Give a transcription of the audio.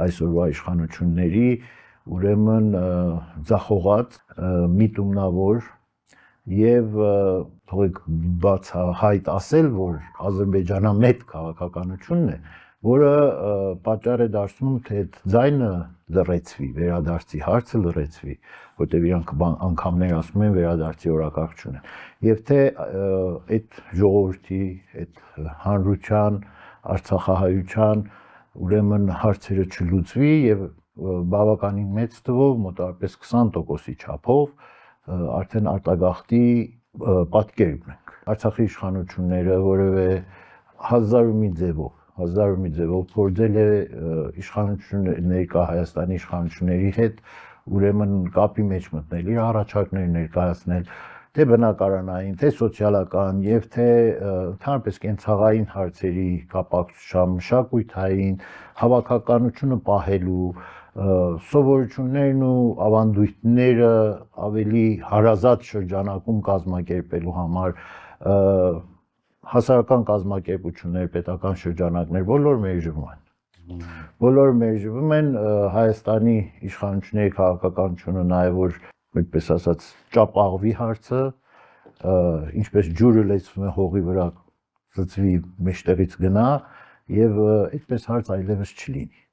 այսօրվա իշխանությունների ուրեմն ձախողած միտումնավոր եւ թողեք բացահայտ ասել, որ ադրբեջանամետ քաղաքականությունն է, որը պատճառ է դարձնում, թե այդ ձայնը լռեցվի, վերադարձի հարցը լռեցվի, որտեղ իրանք անգամներ ասում են վերադարձի օրակարգ չունեն, եւ թե այդ ժողովրդի, այդ հանրության, արցախահայության ուրեմն հարցերը չլուծվի եւ բավականին մեծ թվով, մոտավորապես 20%-ի չափով արդեն արտագաղթի պատկեր ունենք։ Արցախի իշխանությունները որևէ հազար ու մի ձևով փորձել է ներկա Հայաստանի իշխանությունների հետ ուրեմն կապի մեջ մտնել, իր առաջարկներ ներկայացնել, թե բնակարանային, թե սոցիալական եւ թե ընդհանրապես կենցաղային հարցերի կապակցությամբ մշակութային հավաքականությունը պահելու սովորություններն ու ավանդույթները ավելի հարազատ շրջանակում կազմակերպելու համար հասարակական կազմակերպություններ, պետական շրջանակներ բոլոր մերժվում են Հայաստանի իշխանությունների քաղաքականությունը նաև որ այդպես ասած ճապաղվի հարցը, ինչպես ջուրը լեցվում է հողի վրա, ծծվի մեջտեղից գնա եւ այդպես հարց այլևս չլինի։